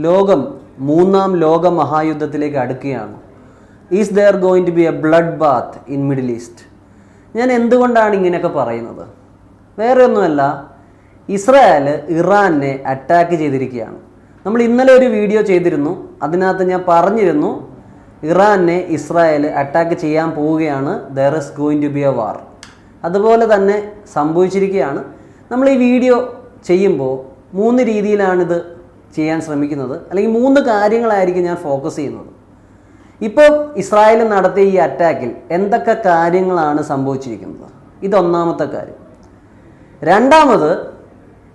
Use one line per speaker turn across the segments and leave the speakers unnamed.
ലോകം മൂന്നാം ലോക മഹായുദ്ധത്തിലേക്ക് അടുക്കുകയാണ്. Is there going to be a blood bath in Middle East? ഞാൻ എന്തുകൊണ്ടാണ് ഇങ്ങനെയൊക്കെ പറയുന്നത്? വേറെ ഒന്നുമല്ല, ഇസ്രായേൽ ഇറാനെ അറ്റാക്ക് ചെയ്തിരിക്കുകയാണ്. നമ്മൾ ഇന്നലെ ഒരു വീഡിയോ ചെയ്തിരുന്നു, അതിനകത്ത് ഞാൻ പറഞ്ഞിരുന്നു ഇറാനെ ഇസ്രായേൽ അറ്റാക്ക് ചെയ്യാൻ പോവുകയാണ്, there is going to be a war. അതുപോലെ തന്നെ സംഭവിച്ചിരിക്കുകയാണ്. നമ്മൾ ഈ വീഡിയോ ചെയ്യുമ്പോൾ 3 രീതിയിലാണിത് ചെയ്യാൻ ശ്രമിക്കുന്നത്, അല്ലെങ്കിൽ 3 കാര്യങ്ങളായിരിക്കും ഞാൻ ഫോക്കസ് ചെയ്യുന്നത്. ഇപ്പോൾ ഇസ്രായേൽ നടത്തിയ ഈ അറ്റാക്കിൽ എന്തൊക്കെ കാര്യങ്ങളാണ് സംഭവിച്ചിരിക്കുന്നത്? ഇതൊന്നാമത്തെ കാര്യം. രണ്ടാമത്,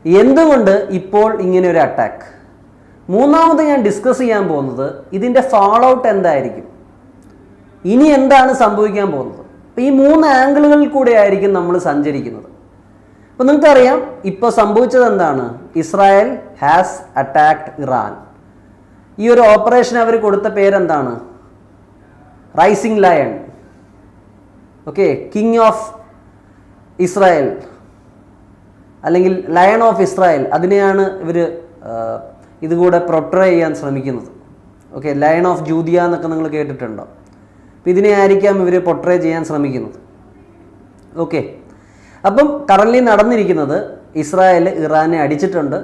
എന്തുകൊണ്ട് ഇപ്പോൾ ഇങ്ങനെ ഒരു അറ്റാക്ക്? മൂന്നാമത് ഞാൻ ഡിസ്കസ് ചെയ്യാൻ പോകുന്നത് ഇതിൻ്റെ ഫാൾ ഔട്ട് എന്തായിരിക്കും, ഇനി എന്താണ് സംഭവിക്കാൻ പോകുന്നത്. അപ്പോൾ ഈ 3 ആംഗിളുകളിൽ കൂടെ ആയിരിക്കും നമ്മൾ സഞ്ചരിക്കുന്നത്. അപ്പോൾ നിങ്ങൾക്കറിയാം ഇപ്പോൾ സംഭവിച്ചത് എന്താണ്? Israel has attacked Iran. ഈ ഒരു ഓപ്പറേഷൻ അവർ കൊടുത്ത പേരെന്താണ്? Rising lion. Okay, king of Israel അല്ലെങ്കിൽ ലയൺ ഓഫ് ഇസ്രായേൽ, അതിനെയാണ് ഇവർ ഇതുകൂടെ പ്രൊട്രേ ചെയ്യാൻ ശ്രമിക്കുന്നത്. ഓക്കെ, ലയൺ ഓഫ് ജൂദിയ എന്നൊക്കെ നിങ്ങൾ കേട്ടിട്ടുണ്ടോ? അപ്പോൾ ഇതിനെ ആയിരിക്കാം ഇവർ പൊട്രേ ചെയ്യാൻ ശ്രമിക്കുന്നത്. ഓക്കെ, അപ്പം കറൻലി നടന്നിരിക്കുന്നത് ഇസ്രായേൽ ഇറാനെ അടിച്ചിട്ടുണ്ട്.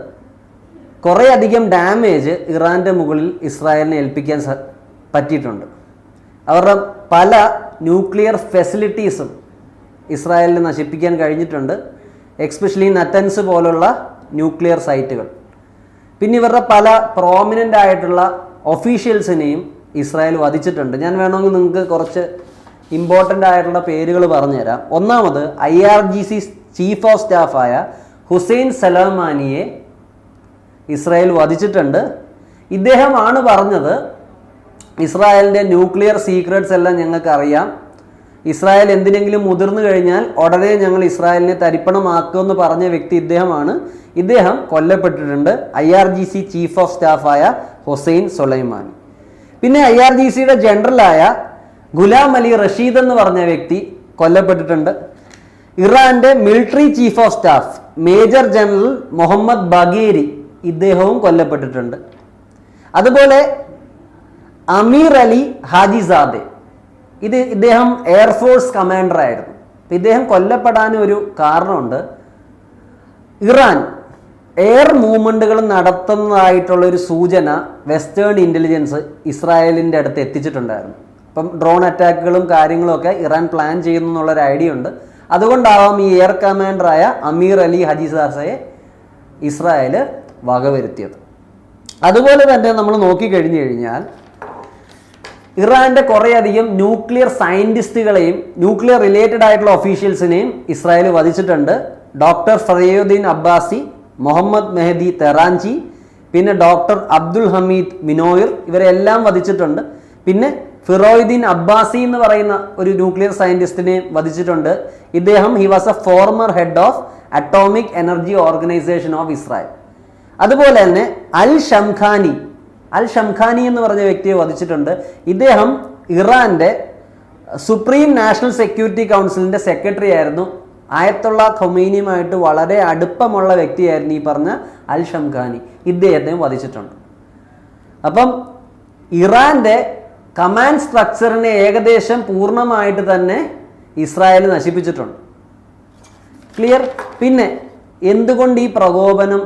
കുറേ അധികം ഡാമേജ് ഇറാൻ്റെ മുകളിൽ ഇസ്രായേലിനെ ഏൽപ്പിക്കാൻ പറ്റിയിട്ടുണ്ട്. അവരുടെ പല ന്യൂക്ലിയർ ഫെസിലിറ്റീസും ഇസ്രായേലിനെ നശിപ്പിക്കാൻ കഴിഞ്ഞിട്ടുണ്ട്, എക്സ്പെഷ്യലി നറ്റൻസ് പോലുള്ള ന്യൂക്ലിയർ സൈറ്റുകൾ. പിന്നെ ഇവരുടെ പല പ്രോമിനൻ്റ് ആയിട്ടുള്ള ഒഫീഷ്യൽസിനെയും ഇസ്രായേൽ വധിച്ചിട്ടുണ്ട്. ഞാൻ വേണമെങ്കിൽ നിങ്ങൾക്ക് കുറച്ച് ഇമ്പോർട്ടൻ്റ് ആയിട്ടുള്ള പേരുകൾ പറഞ്ഞുതരാം. ഒന്നാമത് IRGC ചീഫ് ഓഫ് സ്റ്റാഫായ ഹുസൈൻ സലമാനിയെ ഇസ്രായേൽ വധിച്ചിട്ടുണ്ട്. ഇദ്ദേഹമാണ് പറഞ്ഞത് ഇസ്രായേലിൻ്റെ ന്യൂക്ലിയർ സീക്രട്സ് എല്ലാം ഞങ്ങൾക്ക് അറിയാം, ഇസ്രായേൽ എന്തിനെങ്കിലും മുതിർന്നു കഴിഞ്ഞാൽ ഉടനെ ഞങ്ങൾ ഇസ്രായേലിനെ തരിപ്പണമാക്കുമെന്ന് പറഞ്ഞ വ്യക്തി ഇദ്ദേഹമാണ്. ഇദ്ദേഹം കൊല്ലപ്പെട്ടിട്ടുണ്ട്, IRGC ചീഫ് ഓഫ് സ്റ്റാഫായ ഹുസൈൻ സൊലൈമാനി. പിന്നെ IRGCയുടെ ജനറലായ ഗുലാം അലി റഷീദ് എന്ന് പറഞ്ഞ വ്യക്തി കൊല്ലപ്പെട്ടിട്ടുണ്ട്. ഇറാന്റെ military chief of staff major general Mohammad Bagheri, ഇദ്ദേഹവും കൊല്ലപ്പെട്ടിട്ടുണ്ട്. അതുപോലെ അമീർ അലി ഹാജിസാദെ, ഇദ്ദേഹം എയർഫോഴ്സ് കമാൻഡർ ആയിരുന്നു. ഇദ്ദേഹം കൊല്ലപ്പെടാൻ ഒരു കാരണമുണ്ട്. ഇറാൻ എയർ മൂവ്മെൻറ്റുകൾ നടത്തുന്നതായിട്ടുള്ള ഒരു സൂചന വെസ്റ്റേൺ ഇൻ്റലിജൻസ് ഇസ്രായേലിൻ്റെ അടുത്ത് എത്തിച്ചിട്ടുണ്ടായിരുന്നു. അപ്പം ഡ്രോൺ അറ്റാക്കുകളും കാര്യങ്ങളും ഒക്കെ ഇറാൻ പ്ലാൻ ചെയ്യുന്നു എന്നുള്ളൊരു ഐഡിയ ഉണ്ട്. അതുകൊണ്ടാവാം ഈ എയർ കമാൻഡറായ അമീർ അലി ഹജിസാസയെ ഇസ്രായേൽ വകവരുത്തിയത്. അതുപോലെ തന്നെ നമ്മൾ നോക്കിക്കഴിഞ്ഞു കഴിഞ്ഞാൽ ഇറാൻ്റെ കുറേയധികം ന്യൂക്ലിയർ സയൻറ്റിസ്റ്റുകളെയും ന്യൂക്ലിയർ റിലേറ്റഡ് ആയിട്ടുള്ള ഒഫീഷ്യൽസിനെയും ഇസ്രായേൽ വധിച്ചിട്ടുണ്ട്. ഡോക്ടർ ഫറയുദ്ദീൻ അബ്ബാസി, മുഹമ്മദ് മെഹദി തെറാഞ്ചി, പിന്നെ ഡോക്ടർ അബ്ദുൽ ഹമീദ് മിനോയിർ, ഇവരെല്ലാം വധിച്ചിട്ടുണ്ട്. പിന്നെ ഫിറോയുദ്ദീൻ അബ്ബാസി എന്ന് പറയുന്ന ഒരു ന്യൂക്ലിയർ സയൻറ്റിസ്റ്റിനെ വധിച്ചിട്ടുണ്ട്. ഇദ്ദേഹം he was A former head of atomic energy organisation of Israel. അതുപോലെ തന്നെ അൽ ഷംഖാനി എന്ന് പറഞ്ഞ വ്യക്തിയെ വധിച്ചിട്ടുണ്ട്. ഇദ്ദേഹം ഇറാന്റെ സുപ്രീം നാഷണൽ സെക്യൂരിറ്റി കൗൺസിലിന്റെ സെക്രട്ടറി ആയിരുന്നു. ആയത്തുള്ള ഖൊമൈനിയുമായിട്ട് വളരെ അടുപ്പമുള്ള വ്യക്തിയായിരുന്നു ഈ പറഞ്ഞ അൽ ഷംഖാനി. ഇദ്ദേഹത്തെ വധിച്ചിട്ടുണ്ട്. അപ്പം ഇറാന്റെ കമാൻഡ് സ്ട്രക്ചറിനെ ഏകദേശം പൂർണ്ണമായിട്ട് തന്നെ ഇസ്രായേൽ നശിപ്പിച്ചിട്ടുണ്ട്. ക്ലിയർ? പിന്നെ എന്തുകൊണ്ട് ഈ പ്രകോപനം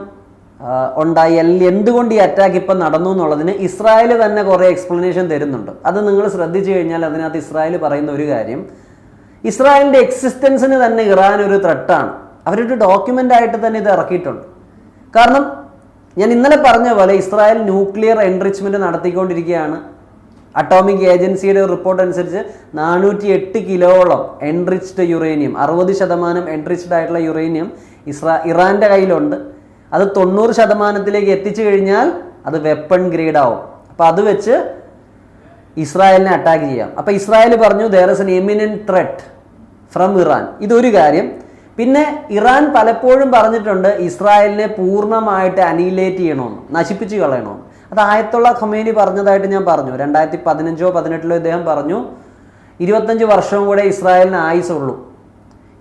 ഉണ്ടായി, അല്ലെങ്കിൽ എന്തുകൊണ്ട് ഈ അറ്റാക്ക് ഇപ്പം നടന്നു എന്നുള്ളതിന് ഇസ്രായേൽ തന്നെ കുറേ എക്സ്പ്ലനേഷൻ തരുന്നുണ്ട്. അത് നിങ്ങൾ ശ്രദ്ധിച്ചു കഴിഞ്ഞാൽ അതിനകത്ത് ഇസ്രായേൽ പറയുന്ന ഒരു കാര്യം, ഇസ്രായേലിൻ്റെ എക്സിസ്റ്റൻസിന് തന്നെ ഇറാൻ ഒരു ത്രെട്ടാണ്. അവരൊരു ഡോക്യുമെൻ്റ് ആയിട്ട് തന്നെ ഇത് ഇറക്കിയിട്ടുണ്ട്. കാരണം ഞാൻ ഇന്നലെ പറഞ്ഞ പോലെ ഇസ്രായേൽ ന്യൂക്ലിയർ എൻറിച്ച്മെൻറ്റ് നടത്തിക്കൊണ്ടിരിക്കുകയാണ്. അറ്റോമിക് ഏജൻസിയുടെ റിപ്പോർട്ട് അനുസരിച്ച് 408 കിലോളം എൻറിച്ച്ഡ് യുറേനിയം, 60% എൻറിച്ച്ഡ് ആയിട്ടുള്ള യുറേനിയം ഇറാൻ്റെ കയ്യിലുണ്ട്. അത് 90% എത്തിച്ചു കഴിഞ്ഞാൽ അത് വെപ്പൺ ഗ്രേഡ് ആവും. അപ്പോൾ അത് വെച്ച് ഇസ്രായേലിനെ അറ്റാക്ക് ചെയ്യാം. അപ്പോൾ ഇസ്രായേൽ പറഞ്ഞു there is an eminent threat from Iran. ഇതൊരു കാര്യം. പിന്നെ ഇറാൻ പലപ്പോഴും പറഞ്ഞിട്ടുണ്ട് ഇസ്രായേലിനെ പൂർണ്ണമായിട്ട് അനിഹിലേറ്റ് ചെയ്യണമെന്ന്, നശിപ്പിച്ച് കളയണമെന്ന്. അത് ആയത്തുള്ള ഖൊമൈനി പറഞ്ഞതായിട്ട് ഞാൻ പറഞ്ഞു. 2015-18 ഇദ്ദേഹം പറഞ്ഞു 25 വർഷവും കൂടെ ഇസ്രായേലിന് ആയുസുള്ളൂ.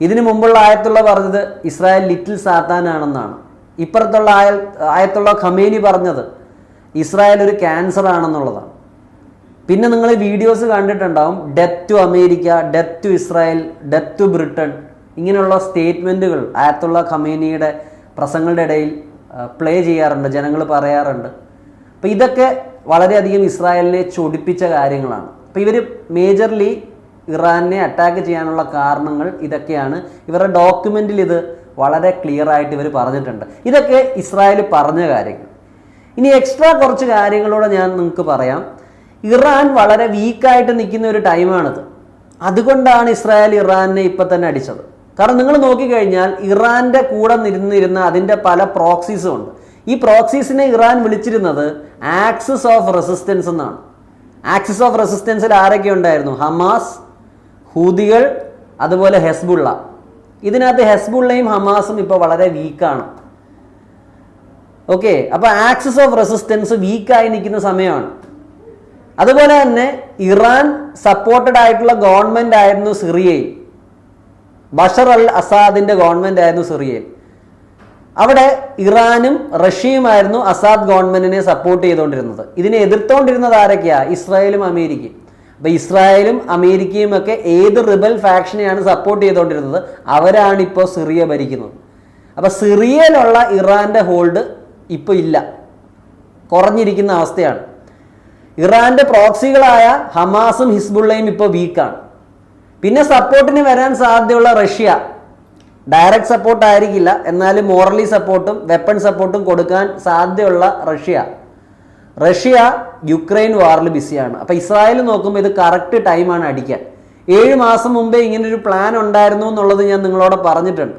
ഇതിനു മുമ്പുള്ള ആയത്തുള്ള പറഞ്ഞത് ഇസ്രായേൽ ലിറ്റിൽ സാത്താനാണെന്നാണ്. ഇപ്പുറത്തുള്ള ആയത്തുള്ള ഖമേനി പറഞ്ഞത് ഇസ്രായേൽ ഒരു ക്യാൻസർ ആണെന്നുള്ളതാണ്. പിന്നെ നിങ്ങൾ വീഡിയോസ് കണ്ടിട്ടുണ്ടാവും, death to America, death to Israel, death to Britain, ഇങ്ങനെയുള്ള സ്റ്റേറ്റ്മെൻറ്റുകൾ ആയത്തുള്ള ഖമേനിയുടെ പ്രസംഗങ്ങളുടെ ഇടയിൽ പ്ലേ ചെയ്യാറുണ്ട്, ജനങ്ങൾ പറയാറുണ്ട്. അപ്പോൾ ഇതൊക്കെ വളരെയധികം ഇസ്രായേലിനെ ചൊടിപ്പിച്ച കാര്യങ്ങളാണ്. അപ്പോൾ ഇവർ മേജർലി ഇറാനെ അറ്റാക്ക് ചെയ്യാനുള്ള കാരണങ്ങൾ ഇതൊക്കെയാണ്. ഇവരുടെ ഡോക്യുമെൻറ്റിൽ ഇത് വളരെ ക്ലിയർ ആയിട്ട് ഇവർ പറഞ്ഞിട്ടുണ്ട്. ഇതൊക്കെ ഇസ്രായേൽ പറഞ്ഞ കാര്യങ്ങൾ. ഇനി എക്സ്ട്രാ കുറച്ച് കാര്യങ്ങളൂടെ ഞാൻ നിങ്ങൾക്ക് പറയാം. ഇറാൻ വളരെ വീക്കായിട്ട് നിൽക്കുന്ന ഒരു ടൈമാണിത്. അതുകൊണ്ടാണ് ഇസ്രായേൽ ഇറാനെ ഇപ്പം തന്നെ അടിച്ചത്. കാരണം നിങ്ങൾ നോക്കിക്കഴിഞ്ഞാൽ ഇറാൻ്റെ കൂടെ നിന്നിരുന്ന അതിൻ്റെ പല പ്രോക്സീസും ഉണ്ട്. ഈ പ്രോക്സീസിനെ ഇറാൻ വിളിച്ചിരുന്നത് ആക്സിസ് ഓഫ് റെസിസ്റ്റൻസ് എന്നാണ്. ആക്സിസ് ഓഫ് റെസിസ്റ്റൻസിൽ ആരൊക്കെ ഉണ്ടായിരുന്നു? ഹമാസ്, ഹൂതികൾ, അതുപോലെ ഹെസ്ബുള്ള. ഇതിനകത്ത് ഹെസ്ബുള്ളയും ഹമാസും ഇപ്പോൾ വളരെ വീക്കാണ്. ഓക്കെ, അപ്പോൾ ആക്സിസ് ഓഫ് റെസിസ്റ്റൻസ് വീക്കായി നിൽക്കുന്ന സമയമാണ്. അതുപോലെ തന്നെ ഇറാൻ സപ്പോർട്ടഡ് ആയിട്ടുള്ള ഗവൺമെൻറ് ആയിരുന്നു സിറിയയിൽ. ബഷർ അൽ അസാദിൻ്റെ ഗവൺമെൻറ് ആയിരുന്നു സിറിയയിൽ. അവിടെ ഇറാനും റഷ്യയുമായിരുന്നു അസാദ് ഗവൺമെൻറ്റിനെ സപ്പോർട്ട് ചെയ്തുകൊണ്ടിരുന്നത്. ഇതിനെ എതിർത്തുകൊണ്ടിരുന്നത് ആരൊക്കെയാണ്? ഇസ്രായേലും അമേരിക്കയും. അപ്പോൾ ഇസ്രായേലും അമേരിക്കയും ഒക്കെ ഏത് റിബൽ ഫാക്ഷനെയാണ് സപ്പോർട്ട് ചെയ്തുകൊണ്ടിരുന്നത്? അവരാണ് ഇപ്പോൾ സിറിയ ഭരിക്കുന്നത്. അപ്പോൾ സിറിയയിലുള്ള ഇറാൻ്റെ ഹോൾഡ് ഇപ്പോൾ ഇല്ല, കുറഞ്ഞിരിക്കുന്ന അവസ്ഥയാണ്. ഇറാൻ്റെ പ്രോക്സികളായ ഹമാസും ഹിസ്ബുള്ളയും ഇപ്പോൾ വീക്കാണ്. പിന്നെ സപ്പോർട്ടിന് വരാൻ സാധ്യതയുള്ള റഷ്യ, ഡയറക്റ്റ് സപ്പോർട്ട് ആയിരിക്കില്ല, എന്നാലും മോറലി സപ്പോർട്ടും വെപ്പൺ സപ്പോർട്ടും കൊടുക്കാൻ സാധ്യതയുള്ള റഷ്യ യുക്രൈൻ വാറിൽ ബിസിയാണ്. അപ്പോൾ ഇസ്രായേൽ നോക്കുമ്പോൾ ഇത് കറക്റ്റ് ടൈമാണ് അടിക്കാൻ. 7 മാസം മുമ്പേ ഇങ്ങനൊരു പ്ലാൻ ഉണ്ടായിരുന്നു എന്നുള്ളത് ഞാൻ നിങ്ങളോട് പറഞ്ഞിട്ടുണ്ട്.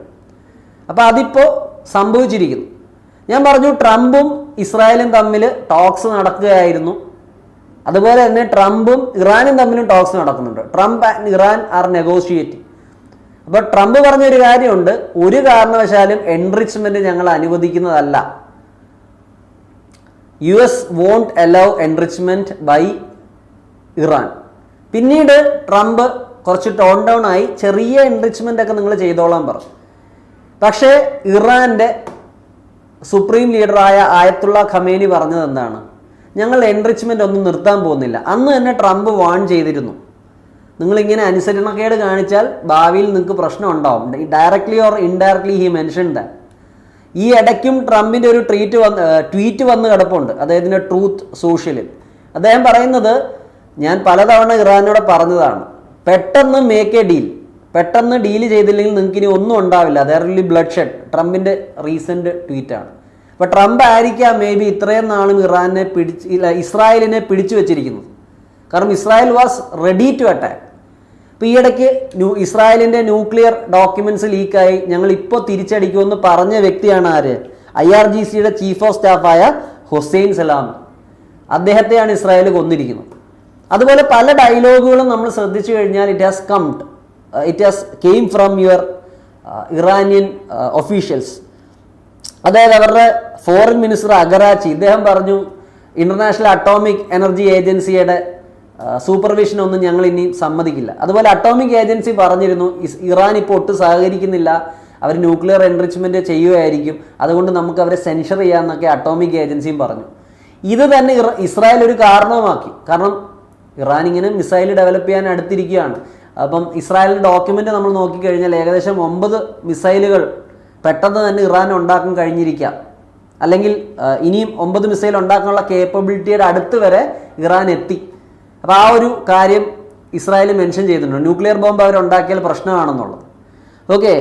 അപ്പോൾ അതിപ്പോൾ സംഭവിച്ചിരിക്കുന്നു. ഞാൻ പറഞ്ഞു ട്രംപും ഇസ്രായേലും തമ്മിൽ ടോക്സ് നടക്കുകയായിരുന്നു. അതുപോലെ തന്നെ ട്രംപും ഇറാനും തമ്മിലും ടോക്സ് നടക്കുന്നുണ്ട്. Trump and Iran are negotiating. അപ്പോൾ ട്രംപ് പറഞ്ഞൊരു കാര്യമുണ്ട്, ഒരു കാരണവശാലും എൻറിച്ച്മെന്റ് ഞങ്ങൾ അനുവദിക്കുന്നതല്ല. US won't allow enrichment by Iran. പിന്നീട് ട്രംപ് കുറച്ച് ടോൺ ഡൗൺ ആയി, ചെറിയ എൻറിച്ച്മെന്റ് ഒക്കെ നിങ്ങൾ ചെയ്തോളാൻ പറഞ്ഞു. പക്ഷേ ഇറാന്റെ സുപ്രീം ലീഡറായ ആയത്തുള്ള ഖമേനി പറഞ്ഞത് എന്താണ്? ഞങ്ങൾ എൻറിച്ച്മെന്റ് ഒന്നും നിർത്താൻ പോകുന്നില്ല. അന്ന് തന്നെ ട്രംപ് വാൺ ചെയ്തിരുന്നു, നിങ്ങളിങ്ങനെ അനുസരണക്കേട് കാണിച്ചാൽ ഭാവിയിൽ നിങ്ങൾക്ക് പ്രശ്നം ഉണ്ടാവും. Directly or indirectly he mention that. ഈ ഇടയ്ക്കും ട്രംപിൻ്റെ ഒരു ട്വീറ്റ് വന്ന് കിടപ്പുണ്ട്, അദ്ദേഹത്തിൻ്റെ ട്രൂത്ത് സോഷ്യലിൽ. അദ്ദേഹം പറയുന്നത്, ഞാൻ പലതവണ ഇറാനോട് പറഞ്ഞതാണ്, പെട്ടെന്ന് മേക്ക് എ ഡീൽ, പെട്ടെന്ന് ഡീൽ ചെയ്തില്ലെങ്കിൽ നിങ്ങൾക്ക് ഇനി ഒന്നും ഉണ്ടാവില്ല, there will be bloodshed. ട്രംപിൻ്റെ റീസെൻറ്റ് ട്വീറ്റാണ്. അപ്പോൾ ട്രംപ് ആയിരിക്കാം മേ ബി ഇത്രയും നാളും ഇസ്രായേലിനെ പിടിച്ചു വെച്ചിരിക്കുന്നത്. കാരണം Israel was ready to attack. ഇപ്പോൾ ഈ ഇടയ്ക്ക് ഇസ്രായേലിൻ്റെ ന്യൂക്ലിയർ ഡോക്യുമെൻറ്റ്സ് ലീക്കായി, ഞങ്ങൾ ഇപ്പോൾ തിരിച്ചടിക്കുമെന്ന് പറഞ്ഞ വ്യക്തിയാണ് ആര്? IRGCയുടെ ചീഫ് ഓഫ് സ്റ്റാഫായ ഹുസൈൻ സലാമി. അദ്ദേഹത്തെയാണ് ഇസ്രായേൽ കൊന്നിരിക്കുന്നത്. അതുപോലെ പല ഡയലോഗുകളും നമ്മൾ ശ്രദ്ധിച്ചു കഴിഞ്ഞാൽ it has came from your Iranian officials. അതായത് അവരുടെ ഫോറിൻ മിനിസ്റ്റർ അഗറാച്ചി, ഇദ്ദേഹം പറഞ്ഞു ഇന്റർനാഷണൽ അറ്റോമിക് എനർജി ഏജൻസിയുടെ സൂപ്പർവിഷനൊന്നും ഞങ്ങൾ ഇനി സമ്മതിക്കില്ല. അതുപോലെ അറ്റോമിക് ഏജൻസി പറഞ്ഞിരുന്നു ഇറാൻ ഇപ്പോൾ ഒട്ടും സഹകരിക്കുന്നില്ല, അവർ ന്യൂക്ലിയർ എൻറിച്ച്മെന്റ് ചെയ്യുകയായിരിക്കും, അതുകൊണ്ട് നമുക്ക് അവരെ സെൻഷർ ചെയ്യാമെന്നൊക്കെ അറ്റോമിക് ഏജൻസിയും പറഞ്ഞു. ഇത് തന്നെ ഇസ്രായേൽ ഒരു കാരണമാക്കി. കാരണം ഇറാൻ ഇങ്ങനെ മിസൈൽ ഡെവലപ്പ് ചെയ്യാൻ അടുത്തിരിക്കുകയാണ്. അപ്പം ഇസ്രായേലിൻ്റെ ഡോക്യുമെന്റ് നമ്മൾ നോക്കിക്കഴിഞ്ഞാൽ ഏകദേശം 9 മിസൈലുകൾ പെട്ടെന്ന് തന്നെ ഇറാൻ ഉണ്ടാക്കാൻ കഴിഞ്ഞിരിക്കാം, അല്ലെങ്കിൽ ഇനിയും 9 മിസൈൽ ഉണ്ടാക്കാനുള്ള കേപ്പബിലിറ്റിയുടെ അടുത്ത് വരെ ഇറാൻ എത്തി. അപ്പോൾ ആ ഒരു കാര്യം ഇസ്രായേൽ മെൻഷൻ ചെയ്തിട്ടുണ്ട്, ന്യൂക്ലിയർ ബോംബ് അവരുണ്ടാക്കിയാൽ പ്രശ്നമാണെന്നുള്ളത്. ഓക്കെ,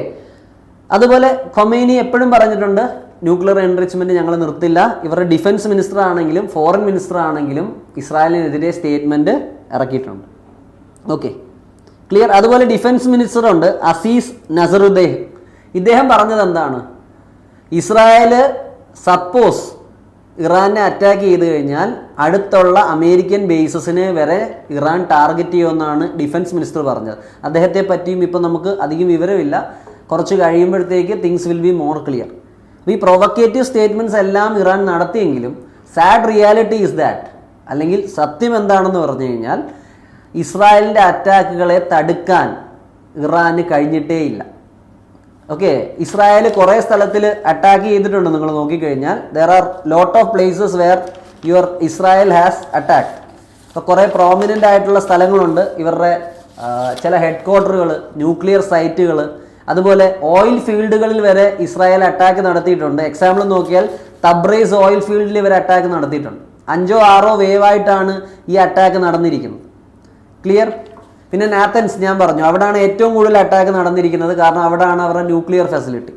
അതുപോലെ ഖൊമൈനി എപ്പോഴും പറഞ്ഞിട്ടുണ്ട് ന്യൂക്ലിയർ എൻറിച്ച്മെന്റ് ഞങ്ങൾ നിർത്തില്ല. ഇവരുടെ ഡിഫൻസ് മിനിസ്റ്റർ ആണെങ്കിലും ഫോറിൻ മിനിസ്റ്റർ ആണെങ്കിലും ഇസ്രായേലിനെതിരെ സ്റ്റേറ്റ്മെന്റ് ഇറക്കിയിട്ടുണ്ട്. Okay, clear. അതുപോലെ ഡിഫൻസ് മിനിസ്റ്റർ ഉണ്ട് അസീസ് നസറുദ്ദേഹ്. ഇദ്ദേഹം പറഞ്ഞത് എന്താണ്? ഇസ്രായേൽ സപ്പോസ് ഇറാനെ അറ്റാക്ക് ചെയ്ത് കഴിഞ്ഞാൽ അടുത്തുള്ള അമേരിക്കൻ ബേസസിനെ വരെ ഇറാൻ ടാർഗറ്റ് ചെയ്യുമെന്നാണ് ഡിഫൻസ് മിനിസ്റ്റർ പറഞ്ഞത്. അദ്ദേഹത്തെ പറ്റിയും ഇപ്പം നമുക്ക് അധികം വിവരമില്ല, കുറച്ച് കഴിയുമ്പോഴത്തേക്ക് things will be more clear. ഈ പ്രൊവക്കേറ്റീവ് സ്റ്റേറ്റ്മെൻറ്റ്സ് എല്ലാം ഇറാൻ നടത്തിയെങ്കിലും സാഡ് റിയാലിറ്റി ഈസ് ദാറ്റ്, അല്ലെങ്കിൽ സത്യം എന്താണെന്ന് പറഞ്ഞു കഴിഞ്ഞാൽ ഇസ്രായേലിൻ്റെ അറ്റാക്കുകളെ തടുക്കാൻ ഇറാന് കഴിഞ്ഞിട്ടേയില്ല. ഓക്കെ, ഇസ്രായേൽ കുറേ സ്ഥലത്തിൽ അറ്റാക്ക് ചെയ്തിട്ടുണ്ട്. നിങ്ങൾ നോക്കിക്കഴിഞ്ഞാൽ there are lot of places wear Israel has attacked. അപ്പോൾ കുറേ പ്രോമിനൻ്റ് ആയിട്ടുള്ള സ്ഥലങ്ങളുണ്ട്, ഇവരുടെ ചില ഹെഡ് ക്വാർട്ടറുകൾ, ന്യൂക്ലിയർ സൈറ്റുകൾ, അതുപോലെ ഓയിൽ ഫീൽഡുകളിൽ വരെ ഇസ്രായേൽ അറ്റാക്ക് നടത്തിയിട്ടുണ്ട്. എക്സാമ്പിൾ നോക്കിയാൽ തബ്രേസ് ഓയിൽ ഫീൽഡിൽ ഇവർ അറ്റാക്ക് നടത്തിയിട്ടുണ്ട്. 5 or 6 വേവായിട്ടാണ് ഈ അറ്റാക്ക് നടന്നിരിക്കുന്നത്. ക്ലിയർ? പിന്നെ നാത്തൻസ് ഞാൻ പറഞ്ഞു, അവിടെയാണ് ഏറ്റവും കൂടുതൽ അറ്റാക്ക് നടന്നിരിക്കുന്നത്, കാരണം അവിടെയാണ് അവരുടെ ന്യൂക്ലിയർ ഫെസിലിറ്റി.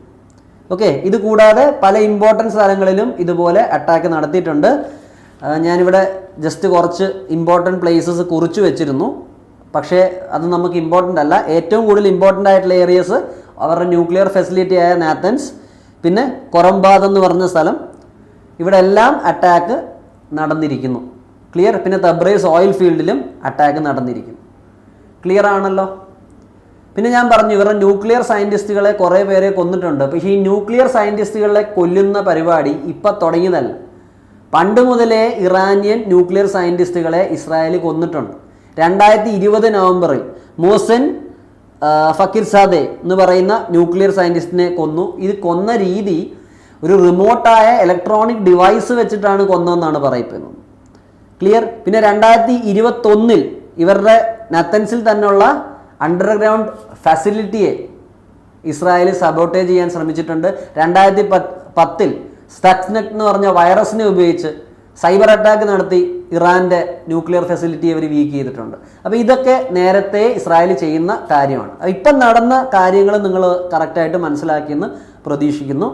ഓക്കെ, ഇത് കൂടാതെ പല ഇമ്പോർട്ടൻറ്റ് സ്ഥലങ്ങളിലും ഇതുപോലെ അറ്റാക്ക് നടത്തിയിട്ടുണ്ട്. ഞാനിവിടെ ജസ്റ്റ് കുറച്ച് ഇമ്പോർട്ടൻറ്റ് പ്ലേസസ് കുറിച്ച് വെച്ചിരുന്നു, പക്ഷേ അത് നമുക്ക് ഇമ്പോർട്ടൻ്റ് അല്ല. ഏറ്റവും കൂടുതൽ ഇമ്പോർട്ടൻ്റ് ആയിട്ടുള്ള ഏരിയസ് അവരുടെ ന്യൂക്ലിയർ ഫെസിലിറ്റി ആയ നാത്തൻസ്, പിന്നെ കൊറംബാദ് എന്ന് പറഞ്ഞ സ്ഥലം, ഇവിടെ എല്ലാം അറ്റാക്ക് നടന്നിരിക്കുന്നു. ക്ലിയർ? പിന്നെ തബ്രേസ് ഓയിൽ ഫീൽഡിലും അറ്റാക്ക് നടന്നിരിക്കുന്നു. ക്ലിയർ ആണല്ലോ? പിന്നെ ഞാൻ പറഞ്ഞു ഇവരുടെ ന്യൂക്ലിയർ സയൻറ്റിസ്റ്റുകളെ കുറേ പേരെ കൊന്നിട്ടുണ്ട്. പക്ഷേ ഈ ന്യൂക്ലിയർ സയൻറ്റിസ്റ്റുകളെ കൊല്ലുന്ന പരിപാടി ഇപ്പം തുടങ്ങിയതല്ല. പണ്ട് മുതലേ ഇറാനിയൻ ന്യൂക്ലിയർ സയൻറ്റിസ്റ്റുകളെ ഇസ്രായേൽ കൊന്നിട്ടുണ്ട്. 2020 നവംബറിൽ മോസൻ ഫക്കിർസാദെ എന്ന് പറയുന്ന ന്യൂക്ലിയർ സയൻറ്റിസ്റ്റിനെ കൊന്നു. ഇത് കൊന്ന രീതി ഒരു റിമോട്ടായ ഇലക്ട്രോണിക് ഡിവൈസ് വെച്ചിട്ടാണ് കൊന്നതെന്നാണ് പറയപ്പെടുന്നത്. ക്ലിയർ? പിന്നെ 2021 ഇവരുടെ നത്തൻസിൽ തന്നെയുള്ള അണ്ടർഗ്രൗണ്ട് ഫെസിലിറ്റിയെ ഇസ്രായേൽ സബോട്ടേജ് ചെയ്യാൻ ശ്രമിച്ചിട്ടുണ്ട്. 2010 സ്റ്റക്സ്നെറ്റ് എന്ന് പറഞ്ഞ വൈറസിനെ ഉപയോഗിച്ച് സൈബർ അറ്റാക്ക് നടത്തി ഇറാൻ്റെ ന്യൂക്ലിയർ ഫെസിലിറ്റി അവർ വീക്ക് ചെയ്തിട്ടുണ്ട്. അപ്പോൾ ഇതൊക്കെ നേരത്തെ ഇസ്രായേൽ ചെയ്യുന്ന കാര്യമാണ്. ഇപ്പം നടന്ന കാര്യങ്ങൾ നിങ്ങൾ കറക്റ്റായിട്ട് മനസ്സിലാക്കിയെന്ന് പ്രതീക്ഷിക്കുന്നു.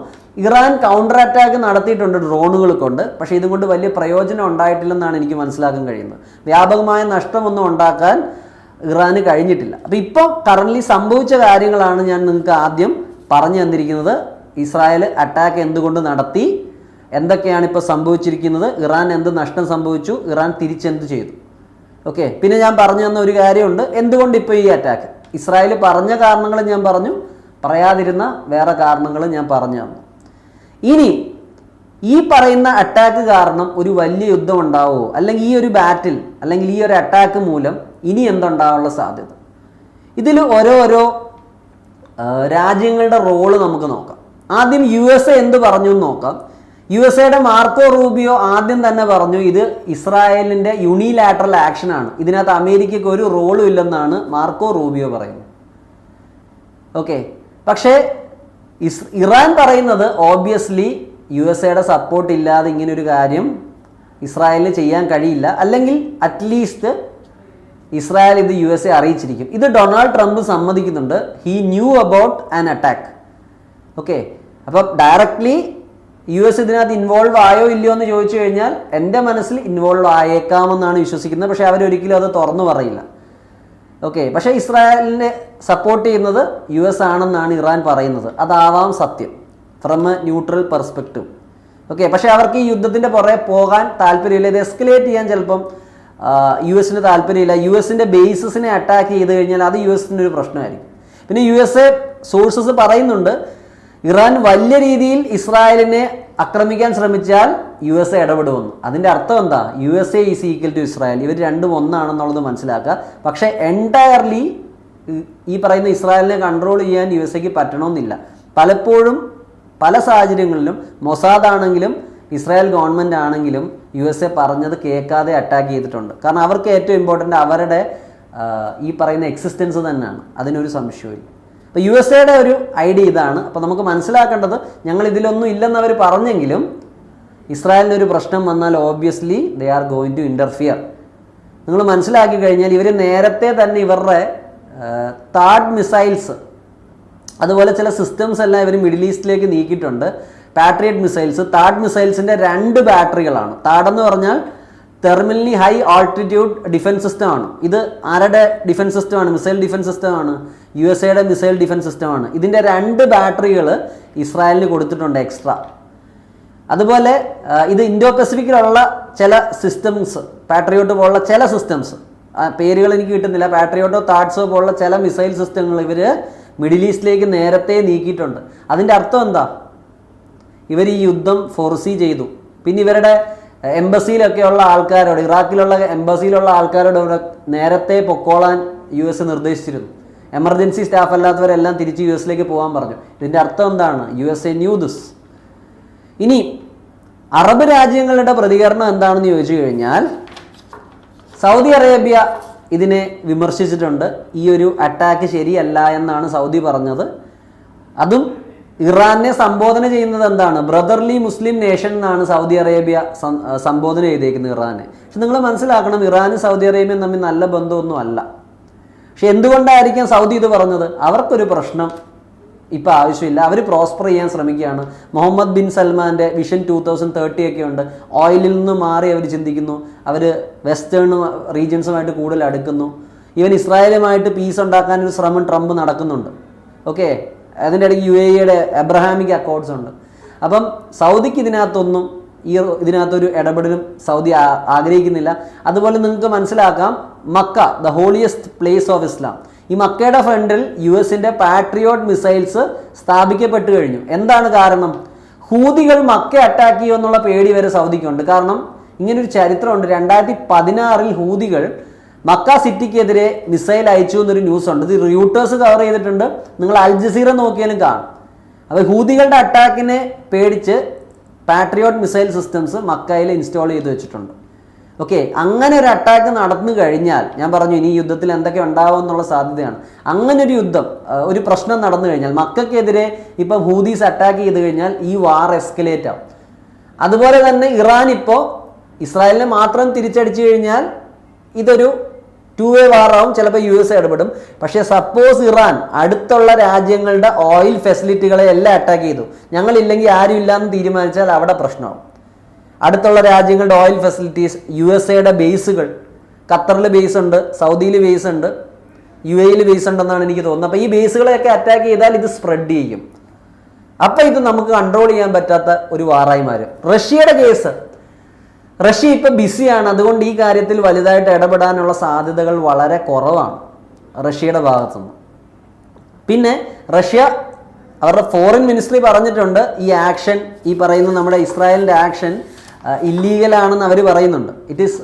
ഇറാൻ കൗണ്ടർ അറ്റാക്ക് നടത്തിയിട്ടുണ്ട് ഡ്രോണുകൾ കൊണ്ട്, പക്ഷേ ഇതുകൊണ്ട് വലിയ പ്രയോജനം ഉണ്ടായിട്ടില്ലെന്നാണ് എനിക്ക് മനസ്സിലാക്കാൻ കഴിയുന്നത്. വ്യാപകമായ നഷ്ടമൊന്നും ഉണ്ടാക്കാൻ ഇറാന് കഴിഞ്ഞിട്ടില്ല. അപ്പോൾ ഇപ്പോൾ കറൻ്റ്ലി സംഭവിച്ച കാര്യങ്ങളാണ് ഞാൻ നിങ്ങൾക്ക് ആദ്യം പറഞ്ഞു തന്നിരിക്കുന്നത്. ഇസ്രായേൽ അറ്റാക്ക് എന്തുകൊണ്ട് നടത്തി, എന്തൊക്കെയാണ് ഇപ്പോൾ സംഭവിച്ചിരിക്കുന്നത്, ഇറാൻ എന്ത് നഷ്ടം സംഭവിച്ചു, ഇറാൻ തിരിച്ചെന്ത് ചെയ്തു. ഓക്കെ, പിന്നെ ഞാൻ പറഞ്ഞു തന്ന ഒരു കാര്യമുണ്ട്, എന്തുകൊണ്ട് ഇപ്പോൾ ഈ അറ്റാക്ക്. ഇസ്രായേൽ പറഞ്ഞ കാരണങ്ങൾ ഞാൻ പറഞ്ഞു, പറയാതിരുന്ന വേറെ കാരണങ്ങൾ ഞാൻ പറഞ്ഞു തന്നു. ഇനി ഈ പറയുന്ന അറ്റാക്ക് കാരണം ഒരു വലിയ യുദ്ധം ഉണ്ടാവുമോ, അല്ലെങ്കിൽ ഈ ഒരു ബാറ്റിൽ അല്ലെങ്കിൽ ഈ ഒരു അറ്റാക്ക് മൂലം ഇനി എന്തുണ്ടാവാനുള്ള സാധ്യത. ഇതിൽ ഓരോരോ രാജ്യങ്ങളുടെ റോള് നമുക്ക് നോക്കാം. ആദ്യം USA എന്ത് പറഞ്ഞു എന്ന് നോക്കാം. USA മാർക്കോ റൂബിയോ ആദ്യം തന്നെ പറഞ്ഞു ഇത് ഇസ്രായേലിൻ്റെ യൂണിലാറ്ററൽ ആക്ഷനാണ്, ഇതിനകത്ത് അമേരിക്കയ്ക്ക് ഒരു റോളും ഇല്ലെന്നാണ് മാർക്കോ റൂബിയോ പറയുന്നത്. ഓക്കെ, പക്ഷേ ഇറാൻ പറയുന്നത് ഓബ്വിയസ്ലി USA സപ്പോർട്ട് ഇല്ലാതെ ഇങ്ങനൊരു കാര്യം ഇസ്രായേലിന് ചെയ്യാൻ കഴിയില്ല, അല്ലെങ്കിൽ അറ്റ്ലീസ്റ്റ് ഇസ്രായേൽ ഇത് USA അറിയിച്ചിരിക്കും. ഇത് ഡൊണാൾഡ് ട്രംപ് സമ്മതിക്കുന്നുണ്ട്. He knew about an attack. Okay, അപ്പം ഡയറക്റ്റ്ലി US ഇതിനകത്ത് ഇൻവോൾവ് ആയോ ഇല്ലയോ എന്ന് ചോദിച്ചു കഴിഞ്ഞാൽ എൻ്റെ മനസ്സിൽ ഇൻവോൾവ് ആയേക്കാമെന്നാണ് വിശ്വസിക്കുന്നത്. പക്ഷേ അവരൊരിക്കലും അത് തുറന്നു പറയില്ല. ഓക്കെ, പക്ഷേ ഇസ്രായേലിനെ സപ്പോർട്ട് ചെയ്യുന്നത് US ആണെന്നാണ് ഇറാൻ പറയുന്നത്. അതാവാം സത്യം from A neutral perspective. Okay, പക്ഷേ അവർക്ക് ഈ യുദ്ധത്തിൻ്റെ പുറകെ പോകാൻ താല്പര്യമില്ല. ഇത് എസ്കലേറ്റ് ചെയ്യാൻ ചിലപ്പം US താല്പര്യമില്ല. US ബേസിസിനെ അറ്റാക്ക് ചെയ്ത് കഴിഞ്ഞാൽ അത് US ഒരു പ്രശ്നമായിരിക്കും. പിന്നെ USA സോഴ്സസ് പറയുന്നുണ്ട് ഇറാൻ വലിയ രീതിയിൽ ഇസ്രായേലിനെ ആക്രമിക്കാൻ ശ്രമിച്ചാൽ USA ഇടപെടുമെന്ന്. അതിൻ്റെ അർത്ഥം എന്താ? USA is equal to Israel. ഇവർ രണ്ടും ഒന്നാണെന്നുള്ളത് മനസ്സിലാക്കുക. പക്ഷേ എൻറ്റയർലി ഈ പറയുന്ന ഇസ്രായേലിനെ കൺട്രോൾ ചെയ്യാൻ USAക്ക് പറ്റണമെന്നില്ല. പലപ്പോഴും പല സാഹചര്യങ്ങളിലും മൊസാദ് ആണെങ്കിലും ഇസ്രായേൽ ഗവൺമെൻറ് ആണെങ്കിലും USA പറഞ്ഞത് കേൾക്കാതെ അറ്റാക്ക് ചെയ്തിട്ടുണ്ട്. കാരണം അവർക്ക് ഏറ്റവും ഇമ്പോർട്ടൻ്റ് അവരുടെ ഈ പറയുന്ന എക്സിസ്റ്റൻസ് തന്നെയാണ്, അതിനൊരു സംശയമില്ല. അപ്പോൾ USA ഒരു ഐഡിയ ഇതാണ്. അപ്പോൾ നമുക്ക് മനസ്സിലാക്കേണ്ടത് ഞങ്ങൾ ഇതിലൊന്നും ഇല്ലെന്ന് അവർ പറഞ്ഞെങ്കിലും ഇസ്രായേലിന് ഒരു പ്രശ്നം വന്നാൽ obviously they are going to interfere. നിങ്ങൾ മനസ്സിലാക്കി കഴിഞ്ഞാൽ ഇവർ നേരത്തെ തന്നെ ഇവരുടെ താഡ് മിസൈൽസ് അതുപോലെ ചില സിസ്റ്റംസ് എല്ലാം ഇവർ മിഡിൽ ഈസ്റ്റിലേക്ക് നീക്കിയിട്ടുണ്ട്. പാട്രിയറ്റ് മിസൈൽസ്, താഡ് മിസൈൽസിൻ്റെ 2 ബാറ്ററികളാണ്. താഡെന്ന് പറഞ്ഞാൽ ടെർമിനലി ഹൈ ആൾട്ടിറ്റ്യൂഡ് ഡിഫൻസ് സിസ്റ്റമാണ്. ഇത് ആരുടെ ഡിഫൻസ് സിസ്റ്റമാണ്? മിസൈൽ ഡിഫൻസ് സിസ്റ്റമാണ്. USA മിസൈൽ ഡിഫൻസ് സിസ്റ്റമാണ്. ഇതിൻ്റെ 2 ബാറ്ററികൾ ഇസ്രായേലിന് കൊടുത്തിട്ടുണ്ട് എക്സ്ട്രാ. അതുപോലെ ഇത് ഇൻഡോ പസഫിക്കിലുള്ള ചില സിസ്റ്റംസ്, പാട്രിയോട്ട് പോലുള്ള ചില സിസ്റ്റംസ്, പേരുകൾ എനിക്ക് കിട്ടുന്നില്ല, പാട്രിയോട്ടോ താഡ്സോ പോലുള്ള ചില മിസൈൽ സിസ്റ്റങ്ങൾ ഇവർ മിഡിൽ ഈസ്റ്റിലേക്ക് നേരത്തെ നീക്കിയിട്ടുണ്ട്. അതിൻ്റെ അർത്ഥം എന്താ? ഇവർ ഈ യുദ്ധം ഫോർസി ചെയ്തു. പിന്നെ ഇവരുടെ എംബസിയിലൊക്കെയുള്ള ആൾക്കാരോട്, ഇറാഖിലുള്ള എംബസിയിലുള്ള ആൾക്കാരോട് ഇവിടെ നേരത്തെ പൊക്കോളാൻ US നിർദ്ദേശിച്ചിരുന്നു. എമർജൻസി സ്റ്റാഫ് അല്ലാത്തവരെല്ലാം തിരിച്ച് US പോകാൻ പറഞ്ഞു. ഇതിൻ്റെ അർത്ഥം എന്താണ്? USA new this. ഇനി അറബ് രാജ്യങ്ങളുടെ പ്രതികരണം എന്താണെന്ന് ചോദിച്ചു കഴിഞ്ഞാൽ സൗദി അറേബ്യ ഇതിനെ വിമർശിച്ചിട്ടുണ്ട്. ഈ ഒരു അറ്റാക്ക് ശരിയല്ല എന്നാണ് സൗദി പറഞ്ഞത്. അതും ഇറാനെ സംബോധന ചെയ്യുന്നത് എന്താണ്? ബ്രദർലി മുസ്ലിം നേഷൻ എന്നാണ് സൗദി അറേബ്യ സംബോധന ചെയ്തേക്കുന്നത് ഇറാനെ. പക്ഷെ നിങ്ങൾ മനസ്സിലാക്കണം, ഇറാനും സൗദി അറേബ്യയും തമ്മിൽ നല്ല ബന്ധമൊന്നും അല്ല. പക്ഷെ എന്തുകൊണ്ടായിരിക്കും സൗദി ഇത് പറഞ്ഞത്? അവർക്കൊരു പ്രശ്നം ഇപ്പം ആവശ്യമില്ല, അവർ പ്രോസ്പർ ചെയ്യാൻ ശ്രമിക്കുകയാണ്. മുഹമ്മദ് ബിൻ സൽമാൻ്റെ വിഷൻ 2030 ഒക്കെ ഉണ്ട്. ഓയിലിൽ നിന്ന് മാറി അവർ ചിന്തിക്കുന്നു, അവർ വെസ്റ്റേൺ റീജിയൻസുമായിട്ട് കൂടുതൽ അടുക്കുന്നു. ഈവൻ ഇസ്രായേലുമായിട്ട് പീസ് ഉണ്ടാക്കാനൊരു ശ്രമം ട്രംപ് നടക്കുന്നുണ്ട്. ഓക്കെ, അതിൻ്റെ ഇടയ്ക്ക് UAE എബ്രഹാമിക് അക്കോർഡ്സ് ഉണ്ട്. അപ്പം സൗദിക്ക് ഇതിനകത്തൊരു ഇടപെടലും സൗദി ആഗ്രഹിക്കുന്നില്ല. അതുപോലെ നിങ്ങൾക്ക് മനസ്സിലാക്കാം, Mecca the holiest place of Islam, ഈ മക്കയുടെ ഫ്രണ്ടിൽ US-ന്റെ പാട്രിയോട്ട് മിസൈൽസ് സ്ഥാപിക്കപ്പെട്ടു കഴിഞ്ഞു. എന്താണ് കാരണം? ഹൂതികൾ മക്ക അറ്റാക്ക് ചെയ്യുമെന്നുള്ള പേടി വരെ സൗദിക്കുണ്ട്. കാരണം ഇങ്ങനൊരു ചരിത്രമുണ്ട്. 2016 ഹൂതികൾ മക്ക സിറ്റിക്കെതിരെ മിസൈൽ അയച്ചു എന്നൊരു ന്യൂസ് ഉണ്ട്. ഇത് റൂട്ടേഴ്സ് കവർ ചെയ്തിട്ടുണ്ട്, നിങ്ങൾ അൽ ജസീറ നോക്കിയാലും കാണും. അപ്പോൾ ഹൂതികളുടെ അറ്റാക്കിനെ പേടിച്ച് പാട്രിയോട്ട് മിസൈൽ സിസ്റ്റംസ് മക്കയിൽ ഇൻസ്റ്റാൾ ചെയ്ത് വെച്ചിട്ടുണ്ട്. ഓക്കെ, അങ്ങനെ ഒരു അറ്റാക്ക് നടന്നു കഴിഞ്ഞാൽ, ഞാൻ പറഞ്ഞു ഇനി ഈ യുദ്ധത്തിൽ എന്തൊക്കെ ഉണ്ടാവും എന്നുള്ള സാധ്യതയാണ്. അങ്ങനെ ഒരു യുദ്ധം, ഒരു പ്രശ്നം നടന്നു കഴിഞ്ഞാൽ, മക്കയ്ക്കെതിരെ ഇപ്പം ഹൂതീസ് അറ്റാക്ക് ചെയ്ത് കഴിഞ്ഞാൽ ഈ വാർ എസ്കലേറ്റ് ആവും. അതുപോലെ തന്നെ ഇറാൻ ഇപ്പോൾ ഇസ്രായേലിനെ മാത്രം തിരിച്ചടിച്ചു കഴിഞ്ഞാൽ ഇതൊരു 2-way വാറാവും. ചിലപ്പോൾ US ഇടപെടും. പക്ഷേ സപ്പോസ് ഇറാൻ അടുത്തുള്ള രാജ്യങ്ങളുടെ ഓയിൽ ഫെസിലിറ്റികളെ എല്ലാം അറ്റാക്ക് ചെയ്തു, ഞങ്ങളില്ലെങ്കിൽ ആരും ഇല്ലാന്ന് തീരുമാനിച്ചാൽ അവിടെ പ്രശ്നമാവും. അടുത്തുള്ള രാജ്യങ്ങളുടെ ഓയിൽ ഫെസിലിറ്റീസ്, USA ബേസുകൾ, ഖത്തറിൽ ബേസ് ഉണ്ട്, സൗദിയിൽ ബേസ് ഉണ്ട്, UAE ബേസ് ഉണ്ടെന്നാണ് എനിക്ക് തോന്നുന്നത്. അപ്പോൾ ഈ ബേസുകളെയൊക്കെ അറ്റാക്ക് ചെയ്താൽ ഇത് സ്പ്രെഡ് ചെയ്യും. അപ്പോൾ ഇത് നമുക്ക് കൺട്രോൾ ചെയ്യാൻ പറ്റാത്ത ഒരു വാറായി മാറും. റഷ്യയുടെ കേസ്, റഷ്യ ഇപ്പം ബിസിയാണ്. അതുകൊണ്ട് ഈ കാര്യത്തിൽ വലുതായിട്ട് ഇടപെടാനുള്ള സാധ്യതകൾ വളരെ കുറവാണ് റഷ്യയുടെ ഭാഗത്തുനിന്ന്. പിന്നെ റഷ്യ അവരുടെ ഫോറിൻ മിനിസ്ട്രി പറഞ്ഞിട്ടുണ്ട്, ഈ ആക്ഷൻ, ഈ പറയുന്ന നമ്മുടെ ഇസ്രായേലിൻ്റെ ആക്ഷൻ ഇല്ലീഗലാണെന്ന് അവർ പറയുന്നുണ്ട്. It is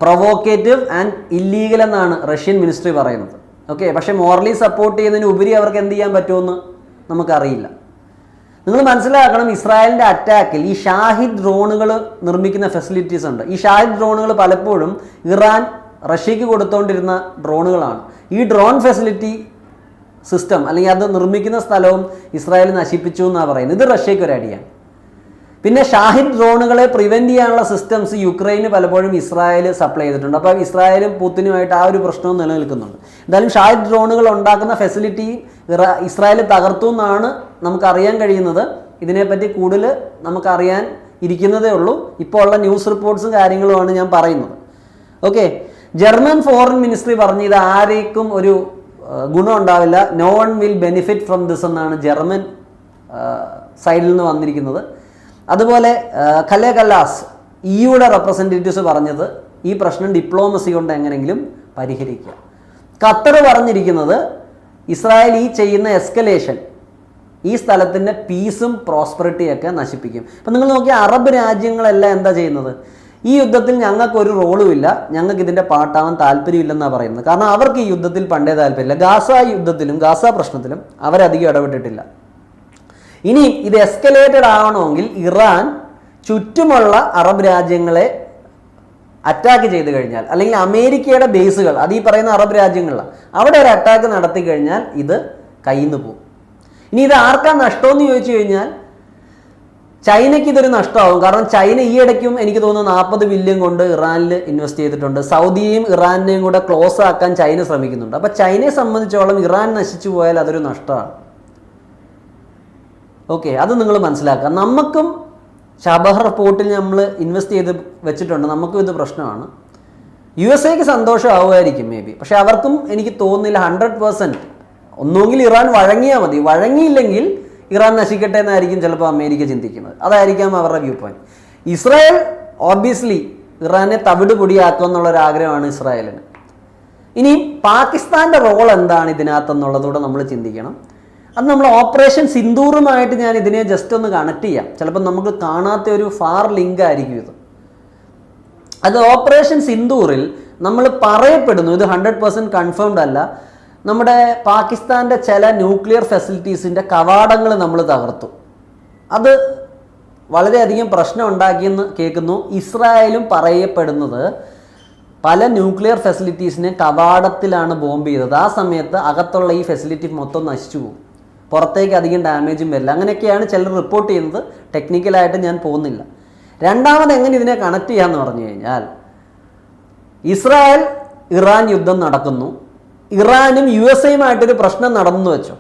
provocative and illegal എന്നാണ് റഷ്യൻ മിനിസ്ട്രി പറയുന്നത്. ഓക്കെ, പക്ഷേ മോറലി സപ്പോർട്ട് ചെയ്യുന്നതിന് ഉപരി അവർക്ക് എന്ത് ചെയ്യാൻ പറ്റുമെന്ന് നമുക്കറിയില്ല. നിങ്ങൾ മനസ്സിലാക്കണം, ഇസ്രായേലിൻ്റെ അറ്റാക്കിൽ ഈ ഷാഹിദ് ഡ്രോണുകൾ നിർമ്മിക്കുന്ന ഫെസിലിറ്റീസ് ഉണ്ട്. ഈ ഷാഹിദ് ഡ്രോണുകൾ പലപ്പോഴും ഇറാൻ റഷ്യക്ക് കൊടുത്തുകൊണ്ടിരുന്ന ഡ്രോണുകളാണ്. ഈ ഡ്രോൺ ഫെസിലിറ്റി സിസ്റ്റം അല്ലെങ്കിൽ അത് നിർമ്മിക്കുന്ന സ്ഥലവും ഇസ്രായേൽ നശിപ്പിച്ചു എന്നാണ് പറയുന്നത്. ഇത് റഷ്യക്ക് ഒരു അടിയാണ്. പിന്നെ ഷാഹിദ് ഡ്രോണുകളെ പ്രിവെൻറ്റ് ചെയ്യാനുള്ള സിസ്റ്റംസ് യുക്രൈന് പലപ്പോഴും ഇസ്രായേൽ സപ്ലൈ ചെയ്തിട്ടുണ്ട്. അപ്പോൾ ഇസ്രായേലും പുത്തിനുമായിട്ട് ആ ഒരു പ്രശ്നവും നിലനിൽക്കുന്നുണ്ട്. എന്തായാലും ഷാഹിദ് ഡ്രോണുകൾ ഉണ്ടാക്കുന്ന ഫെസിലിറ്റി ഇസ്രായേൽ തകർത്തു എന്നാണ് നമുക്കറിയാൻ കഴിയുന്നത്. ഇതിനെപ്പറ്റി കൂടുതൽ നമുക്കറിയാൻ ഇരിക്കുന്നതേ ഉള്ളൂ. ഇപ്പോൾ ഉള്ള ന്യൂസ് റിപ്പോർട്ട്സും കാര്യങ്ങളുമാണ് ഞാൻ പറയുന്നത്. ഓക്കെ, ജർമ്മൻ ഫോറിൻ മിനിസ്ട്രി പറഞ്ഞ് ഇത് ആരേക്കും ഒരു ഗുണം ഉണ്ടാവില്ല, no one will benefit from this എന്നാണ് ജർമ്മൻ സൈഡിൽ നിന്ന് വന്നിരിക്കുന്നത്. അതുപോലെ ഖലെ കല്ലാസ് EU റെപ്രസെൻറ്റേറ്റീവ്സ് പറഞ്ഞത് ഈ പ്രശ്നം ഡിപ്ലോമസി കൊണ്ട് എങ്ങനെയെങ്കിലും പരിഹരിക്കുക. ഖത്തർ പറഞ്ഞിരിക്കുന്നത് ഇസ്രായേൽ ഈ ചെയ്യുന്ന എസ്കലേഷൻ ഈ സ്ഥലത്തിൻ്റെ പീസും പ്രോസ്പെറിറ്റിയൊക്കെ നശിപ്പിക്കും. അപ്പം നിങ്ങൾ നോക്കിയാൽ അറബ് രാജ്യങ്ങളെല്ലാം എന്താ ചെയ്യുന്നത്? ഈ യുദ്ധത്തിൽ ഞങ്ങൾക്കൊരു റോളും ഇല്ല, ഞങ്ങൾക്ക് ഇതിൻ്റെ പാട്ടാവാൻ താല്പര്യമില്ലെന്നാണ് പറയുന്നത്. കാരണം അവർക്ക് ഈ യുദ്ധത്തിൽ പണ്ടേ താല്പര്യമില്ല. ഗാസ യുദ്ധത്തിലും ഗാസ പ്രശ്നത്തിലും അവരധികം ഇടപെട്ടിട്ടില്ല. ഇനി ഇത് എസ്കലേറ്റഡ് ആവണമെങ്കിൽ ഇറാൻ ചുറ്റുമുള്ള അറബ് രാജ്യങ്ങളെ അറ്റാക്ക് ചെയ്ത് കഴിഞ്ഞാൽ, അല്ലെങ്കിൽ അമേരിക്കയുടെ ബേസുകൾ, അത് ഈ പറയുന്ന അറബ് രാജ്യങ്ങളിലാണ്, അവിടെ ഒരു അറ്റാക്ക് നടത്തി കഴിഞ്ഞാൽ ഇത് കയ്യിൽ നിന്ന് പോകും. ഇനി ഇത് ആർക്കാ നഷ്ടമെന്ന് ചോദിച്ചു കഴിഞ്ഞാൽ ചൈനയ്ക്ക് ഇതൊരു നഷ്ടമാകും. കാരണം ചൈന ഈ ഇടയ്ക്കും എനിക്ക് തോന്നുന്നു 40 ബില്യൺ കൊണ്ട് ഇറാനിൽ ഇൻവെസ്റ്റ് ചെയ്തിട്ടുണ്ട്. സൗദിയെയും ഇറാനെയും കൂടെ ക്ലോസ് ആക്കാൻ ചൈന ശ്രമിക്കുന്നുണ്ട്. അപ്പോൾ ചൈനയെ സംബന്ധിച്ചോളം ഇറാൻ നശിച്ചു പോയാൽ അതൊരു നഷ്ടമാണ്. ഓക്കെ, അത് നിങ്ങൾ മനസ്സിലാക്കുക. നമുക്കും ചബഹർ പോർട്ടിൽ നമ്മൾ ഇൻവെസ്റ്റ് ചെയ്ത് വെച്ചിട്ടുണ്ട്, നമുക്കും ഇത് പ്രശ്നമാണ്. USA സന്തോഷമാവുമായിരിക്കും മേ ബി, പക്ഷെ അവർക്കും എനിക്ക് തോന്നുന്നില്ല 100%. ഒന്നുകിൽ ഇറാൻ വഴങ്ങിയാൽ മതി, വഴങ്ങിയില്ലെങ്കിൽ ഇറാൻ നശിക്കട്ടെ എന്നായിരിക്കും ചിലപ്പോൾ അമേരിക്ക ചിന്തിക്കുന്നത്. അതായിരിക്കാം അവരുടെ വ്യൂ പോയിന്റ്. ഇസ്രായേൽ ഓബ്വിയസ്ലി ഇറാനെ തവിട് പൊടിയാക്കുക എന്നുള്ളൊരാഗ്രഹമാണ് ഇസ്രായേലിന്. ഇനി പാകിസ്ഥാൻ്റെ റോൾ എന്താണ് ഇതിനകത്തെന്നുള്ളതൂടെ നമ്മൾ ചിന്തിക്കണം. അത് നമ്മൾ ഓപ്പറേഷൻ സിന്ദൂറുമായിട്ട് ഞാൻ ഇതിനെ ജസ്റ്റ് ഒന്ന് കണക്ട് ചെയ്യാം. ചിലപ്പോൾ നമുക്ക് കാണാത്ത ഒരു ഫാർ ലിങ്ക് ആയിരിക്കും ഇത്. അത് ഓപ്പറേഷൻ സിന്ദൂറിൽ നമ്മൾ പറയപ്പെടുന്നു, ഇത് 100% കൺഫേംഡ് അല്ല, നമ്മുടെ പാകിസ്ഥാൻ്റെ ചില ന്യൂക്ലിയർ ഫെസിലിറ്റീസിൻ്റെ കവാടങ്ങൾ നമ്മൾ തകർത്തു. അത് വളരെയധികം പ്രശ്നം ഉണ്ടാക്കിയെന്ന് കേൾക്കുന്നു. ഇസ്രായേലും പറയപ്പെടുന്നത് പല ന്യൂക്ലിയർ ഫെസിലിറ്റീസിനെ കവാടത്തിലാണ് ബോംബ് ചെയ്തത്. ആ സമയത്ത് അകത്തുള്ള ഈ ഫെസിലിറ്റി മൊത്തം നശിച്ചു പോകും, പുറത്തേക്ക് അധികം ഡാമേജും വരില്ല. അങ്ങനെയൊക്കെയാണ് ചിലർ റിപ്പോർട്ട് ചെയ്യുന്നത്. ടെക്നിക്കലായിട്ട് ഞാൻ പോകുന്നില്ല. രണ്ടാമത് എങ്ങനെ ഇതിനെ കണക്ട് ചെയ്യാമെന്ന് പറഞ്ഞു കഴിഞ്ഞാൽ, ഇസ്രായേൽ ഇറാൻ യുദ്ധം നടക്കുന്നു. ഇറാനും USA പ്രശ്നം നടന്നു വെച്ചോ.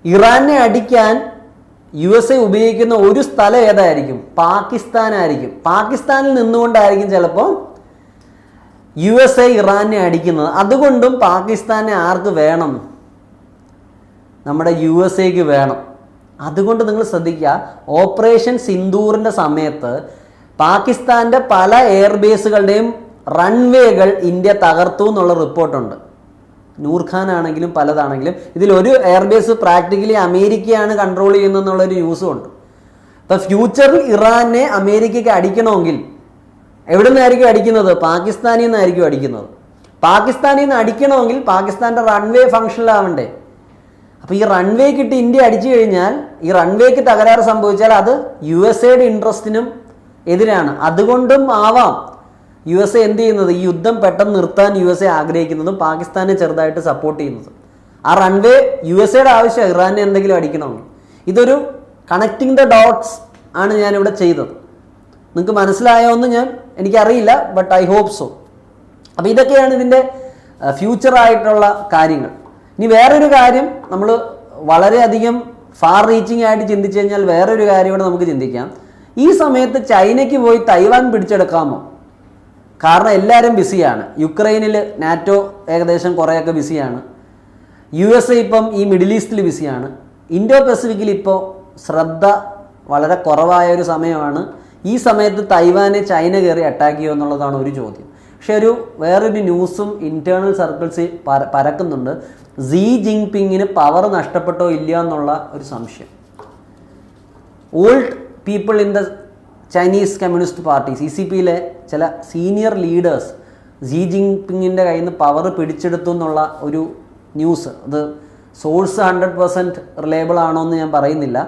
ഇറാനെ അടിക്കാൻ USA ഉപയോഗിക്കുന്ന ഒരു സ്ഥലം ഏതായിരിക്കും? പാകിസ്ഥാനായിരിക്കും. പാകിസ്ഥാനിൽ നിന്നുകൊണ്ടായിരിക്കും ചിലപ്പോൾ USA ഇറാനെ അടിക്കുന്നത്. അതുകൊണ്ടും പാകിസ്ഥാനെ ആർക്ക് വേണം? നമ്മുടെ USA വേണം. അതുകൊണ്ട് നിങ്ങൾ ശ്രദ്ധിക്കുക, ഓപ്പറേഷൻ സിന്ദൂറിൻ്റെ സമയത്ത് പാകിസ്ഥാൻ്റെ പല എയർബേസുകളുടെയും റൺവേകൾ ഇന്ത്യ തകർത്തു എന്നുള്ള റിപ്പോർട്ടുണ്ട്. നൂർഖാൻ ആണെങ്കിലും പലതാണെങ്കിലും ഇതിലൊരു എയർബേസ് പ്രാക്ടിക്കലി അമേരിക്കയാണ് കൺട്രോൾ ചെയ്യുന്നതെന്നുള്ളൊരു ന്യൂസും ഉണ്ട്. അപ്പോൾ ഫ്യൂച്ചറിൽ ഇറാനെ അമേരിക്കയ്ക്ക് അടിക്കണമെങ്കിൽ എവിടെ നിന്നായിരിക്കും അടിക്കുന്നത്? പാകിസ്ഥാനിൽ നിന്നായിരിക്കും അടിക്കുന്നത്. പാകിസ്ഥാനിൽ നിന്ന് അടിക്കണമെങ്കിൽ പാകിസ്ഥാൻ്റെ റൺവേ ഫങ്ഷനിലാവണ്ടേ? അപ്പോൾ ഈ റൺവേ കിട്ടി ഇന്ത്യ അടിച്ചു കഴിഞ്ഞാൽ, ഈ റൺവേക്ക് തകരാറ് സംഭവിച്ചാൽ അത് USA ഇൻട്രസ്റ്റിനും എതിരാണ്. അതുകൊണ്ടും ആവാം USA എന്ത് ചെയ്യുന്നത്, ഈ യുദ്ധം പെട്ടെന്ന് നിർത്താൻ USA ആഗ്രഹിക്കുന്നതും പാകിസ്ഥാനെ ചെറുതായിട്ട് സപ്പോർട്ട് ചെയ്യുന്നതും. ആ റൺവേ USA ആവശ്യം ഇറാനെ എന്തെങ്കിലും അടിക്കണമെങ്കിൽ. ഇതൊരു കണക്റ്റിംഗ് ദ ഡോട്ട്സ് ആണ് ഞാനിവിടെ ചെയ്തത്. നിങ്ങൾക്ക് മനസ്സിലായോ എന്ന് എനിക്കറിയില്ല, ബട്ട് ഐ ഹോപ്പ് സോ. അപ്പോൾ ഇതൊക്കെയാണ് ഇതിൻ്റെ ഫ്യൂച്ചറായിട്ടുള്ള കാര്യങ്ങൾ. ഇനി വേറൊരു കാര്യം, നമ്മൾ വളരെയധികം ഫാർ റീച്ചിങ് ആയിട്ട് ചിന്തിച്ചു കഴിഞ്ഞാൽ വേറൊരു കാര്യം കൂടെ നമുക്ക് ചിന്തിക്കാം. ഈ സമയത്ത് ചൈനയ്ക്ക് പോയി തൈവാൻ പിടിച്ചെടുക്കാമോ? കാരണം എല്ലാവരും ബിസിയാണ്. യുക്രൈനിൽ നാറ്റോ ഏകദേശം കുറേയൊക്കെ ബിസിയാണ്. USA ഇപ്പം ഈ മിഡിൽ ഈസ്റ്റിൽ ബിസിയാണ്. ഇൻഡോ പസഫിക്കിൽ ഇപ്പോൾ ശ്രദ്ധ വളരെ കുറവായ ഒരു സമയമാണ്. ഈ സമയത്ത് തൈവാനെ ചൈന കയറി അറ്റാക്ക് ചെയ്യുമോ എന്നുള്ളതാണ് ഒരു ചോദ്യം. പക്ഷെ വേറൊരു ന്യൂസും ഇൻറ്റേർണൽ സർക്കിൾസ് പരക്കുന്നുണ്ട്. സീ ജിൻപിങ്ങിന് പവർ നഷ്ടപ്പെട്ടോ ഇല്ലയോ എന്നുള്ള ഒരു സംശയം. Old people in the Chinese Communist Party CCPയിലെ ചില സീനിയർ ലീഡേഴ്സ് സീ ജിൻപിങ്ങിൻ്റെ കയ്യിൽ നിന്ന് പവർ പിടിച്ചെടുത്തു എന്നുള്ള ഒരു ന്യൂസ്. അത് സോഴ്സ് 100% റിലയബിൾ ആണോ എന്ന് ഞാൻ പറയുന്നില്ല.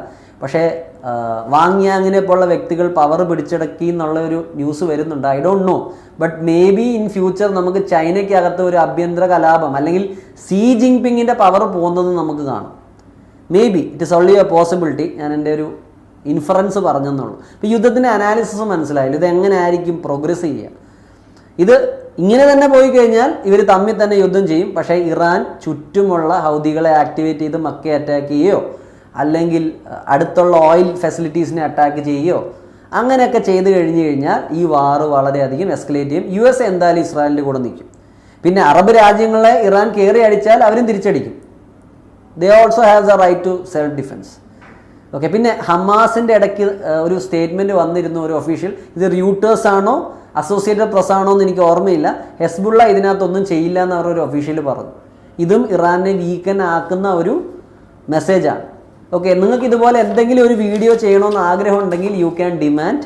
പക്ഷേ വാങ്യാങ്ങിനെ പോലുള്ള വ്യക്തികൾ പവർ പിടിച്ചടക്കി എന്നുള്ള ഒരു ന്യൂസ് വരുന്നുണ്ട്. I don't know, but may be in future നമുക്ക് ചൈനയ്ക്കകത്ത് ഒരു ആഭ്യന്തര കലാപം അല്ലെങ്കിൽ സീ ജിൻപിങ്ങിൻ്റെ പവർ പോകുന്നത് നമുക്ക് കാണും. May be it is only A possibility. ഞാൻ എൻ്റെ ഒരു ഇൻഫറൻസ് പറഞ്ഞെന്നുള്ളൂ. ഇപ്പോൾ യുദ്ധത്തിൻ്റെ അനാലിസിസ് മനസ്സിലായില്ല. ഇത് എങ്ങനെ ആയിരിക്കും പ്രോഗ്രസ് ചെയ്യുക? ഇത് ഇങ്ങനെ തന്നെ പോയി കഴിഞ്ഞാൽ ഇവർ തമ്മിൽ തന്നെ യുദ്ധം ചെയ്യും. പക്ഷേ ഇറാൻ ചുറ്റുമുള്ള ഹൗദികളെ ആക്ടിവേറ്റ് ചെയ്ത് മക്കയെ അറ്റാക്ക് ചെയ്യുകയോ അല്ലെങ്കിൽ അടുത്തുള്ള ഓയിൽ ഫെസിലിറ്റീസിനെ അറ്റാക്ക് ചെയ്യുകയോ അങ്ങനെയൊക്കെ ചെയ്ത് കഴിഞ്ഞ് കഴിഞ്ഞാൽ ഈ വാറ് വളരെയധികം എസ്കലേറ്റ് ചെയ്യും. USA എന്തായാലും ഇസ്രായേലിൻ്റെ കൂടെ നിൽക്കും. പിന്നെ അറബ് രാജ്യങ്ങളെ ഇറാൻ കയറി അടിച്ചാൽ അവരും തിരിച്ചടിക്കും. They also have the right to self defence. Okay. പിന്നെ ഹമാസിൻ്റെ ഇടയ്ക്ക് ഒരു സ്റ്റേറ്റ്മെൻറ്റ് വന്നിരുന്നു, ഒരു ഒഫീഷ്യൽ. ഇത് റൂട്ടേഴ്സ് ആണോ അസോസിയേറ്റഡ് പ്രസ് ആണോ എന്ന് എനിക്ക് ഓർമ്മയില്ല. ഹെസ്ബുള്ള ഇതിനകത്തൊന്നും ചെയ്യില്ല എന്ന് അവർ ഒരു ഒഫീഷ്യൽ പറഞ്ഞു. ഇതും ഇറാനെ വീക്കൻ ആക്കുന്ന ഒരു മെസ്സേജാണ്. ഓക്കെ. നിങ്ങൾക്ക് ഇതുപോലെ എന്തെങ്കിലും ഒരു വീഡിയോ ചെയ്യണമെന്ന് ആഗ്രഹം ഉണ്ടെങ്കിൽ യു ക്യാൻ ഡിമാൻഡ്.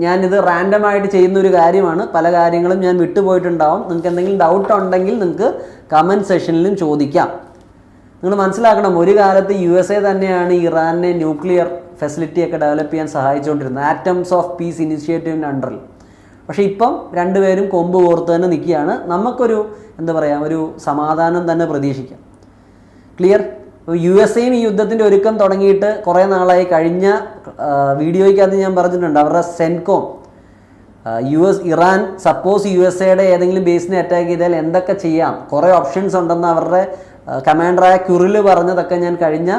ഞാനിത് റാൻഡമായിട്ട് ചെയ്യുന്നൊരു കാര്യമാണ്. പല കാര്യങ്ങളും ഞാൻ വിട്ടുപോയിട്ടുണ്ടാവും. നിങ്ങൾക്ക് എന്തെങ്കിലും ഡൗട്ട് ഉണ്ടെങ്കിൽ നിങ്ങൾക്ക് കമൻറ്റ് സെഷനിലും ചോദിക്കാം. നിങ്ങൾ മനസ്സിലാക്കണം, ഒരു കാലത്ത് USA തന്നെയാണ് ഇറാനെ ന്യൂക്ലിയർ ഫെസിലിറ്റിയൊക്കെ ഡെവലപ്പ് ചെയ്യാൻ സഹായിച്ചുകൊണ്ടിരുന്നത്, ആറ്റംസ് ഓഫ് പീസ് ഇനിഷ്യേറ്റീവിൻ്റെ അണ്ടറിൽ. പക്ഷേ ഇപ്പം രണ്ടുപേരും കൊമ്പ് കോർത്ത് തന്നെ നിൽക്കുകയാണ്. നമുക്കൊരു ഒരു സമാധാനം തന്നെ പ്രതീക്ഷിക്കാം. ക്ലിയർ? USA ഈ യുദ്ധത്തിൻ്റെ ഒരുക്കം തുടങ്ങിയിട്ട് കുറേ നാളായി. കഴിഞ്ഞ വീഡിയോയ്ക്കകത്ത് ഞാൻ പറഞ്ഞിട്ടുണ്ട്, അവരുടെ സെൻകോം ഇറാൻ സപ്പോസ് USA ഏതെങ്കിലും ബേസിനെ അറ്റാക്ക് ചെയ്താൽ എന്തൊക്കെ ചെയ്യാം, കുറേ ഓപ്ഷൻസ് ഉണ്ടെന്ന് അവരുടെ കമാൻഡറായ ക്യുറിൽ പറഞ്ഞതൊക്കെ ഞാൻ കഴിഞ്ഞ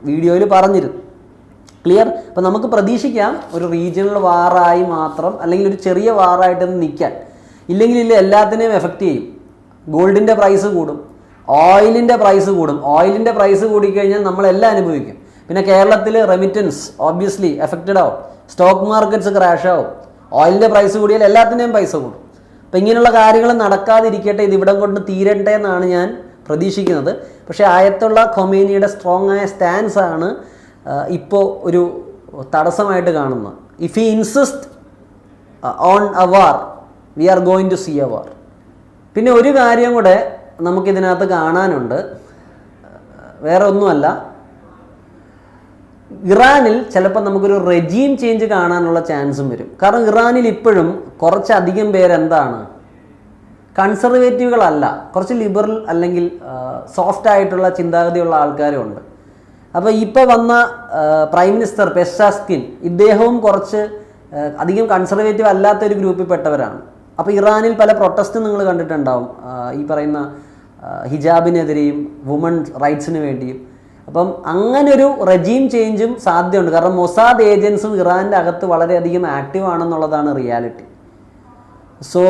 വീഡിയോയിൽ പറഞ്ഞിരുന്നു. ക്ലിയർ? അപ്പോൾ നമുക്ക് പ്രതീക്ഷിക്കാം ഒരു റീജിയണൽ വാറായി മാത്രം അല്ലെങ്കിൽ ഒരു ചെറിയ വാറായിട്ടൊന്നും നിൽക്കാൻ. ഇല്ലെങ്കിൽ എല്ലാത്തിനെയും എഫക്റ്റ് ചെയ്യും. ഗോൾഡിൻ്റെ പ്രൈസ് കൂടും, ഓയിലിൻ്റെ പ്രൈസ് കൂടും. ഓയിലിൻ്റെ പ്രൈസ് കൂടിക്കഴിഞ്ഞാൽ നമ്മളെല്ലാം അനുഭവിക്കും. പിന്നെ കേരളത്തിൽ റെമിറ്റൻസ് ഓബ്വിയസ്ലി എഫക്റ്റഡ് ആവും, സ്റ്റോക്ക് മാർക്കറ്റ്സ് ക്രാഷ് ആവും. ഓയിലിൻ്റെ പ്രൈസ് കൂടിയാൽ എല്ലാത്തിൻ്റെയും പൈസ കൂടും. അപ്പോൾ ഇങ്ങനെയുള്ള കാര്യങ്ങൾ നടക്കാതിരിക്കട്ടെ, ഇത് ഇവിടം കൊണ്ട് തീരട്ടെ എന്നാണ് ഞാൻ പ്രതീക്ഷിക്കുന്നത്. പക്ഷേ ആയത്തുള്ള ഖൊമേനിയുടെ സ്ട്രോങ് ആയ സ്റ്റാൻസ് ആണ് ഇപ്പോൾ ഒരു തടസ്സമായിട്ട് കാണുന്നത്. If he insist on a war, we are going to see a war. പിന്നെ ഒരു കാര്യം കൂടെ നമുക്കിതിനകത്ത് കാണാനുണ്ട്. വേറെ ഒന്നുമല്ല, ഇറാനിൽ ചിലപ്പോൾ നമുക്കൊരു റെജീം ചേഞ്ച് കാണാനുള്ള ചാൻസും വരും. കാരണം ഇറാനിൽ ഇപ്പോഴും കുറച്ചധികം പേരെന്താണ്, കൺസർവേറ്റീവുകളല്ല, കുറച്ച് ലിബറൽ അല്ലെങ്കിൽ സോഫ്റ്റ് ആയിട്ടുള്ള ചിന്താഗതിയുള്ള ആൾക്കാരും ഉണ്ട്. അപ്പോൾ ഇപ്പോൾ വന്ന പ്രൈം മിനിസ്റ്റർ പെഷാസ്കിൻ, ഇദ്ദേഹവും കുറച്ച് അധികം കൺസർവേറ്റീവ് അല്ലാത്തൊരു ഗ്രൂപ്പിൽ പെട്ടവരാണ്. അപ്പോൾ ഇറാനിൽ പല പ്രൊട്ടസ്റ്റും നിങ്ങൾ കണ്ടിട്ടുണ്ടാവും, ഈ പറയുന്ന ഹിജാബിനെതിരെയും വുമൺ റൈറ്റ്സിന് വേണ്ടിയും. അപ്പം അങ്ങനൊരു റെജീം ചേഞ്ചും സാധ്യതയുണ്ട്. കാരണം മൊസാദ് ഏജൻസും ഇറാൻ്റെ അകത്ത് വളരെയധികം ആക്റ്റീവ് ആണെന്നുള്ളതാണ് റിയാലിറ്റി. സോ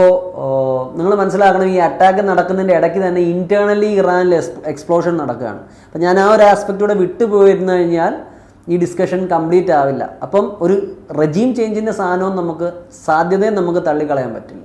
നിങ്ങൾ മനസ്സിലാക്കണം, ഈ അറ്റാക്ക് നടക്കുന്നതിൻ്റെ ഇടയ്ക്ക് തന്നെ ഇൻറ്റേർണലി ഇറാനിൽ എക്സ്പ്ലോഷൻ നടക്കുകയാണ്. അപ്പം ഞാൻ ആ ഒരു ആസ്പെക്റ്റൂടെ വിട്ടുപോയിരുന്നു കഴിഞ്ഞാൽ ഈ ഡിസ്കഷൻ കംപ്ലീറ്റ് ആവില്ല. അപ്പം ഒരു റെജീം ചേഞ്ചിൻ്റെ സാധനവും സാധ്യതയും നമുക്ക് തള്ളിക്കളയാൻ പറ്റില്ല.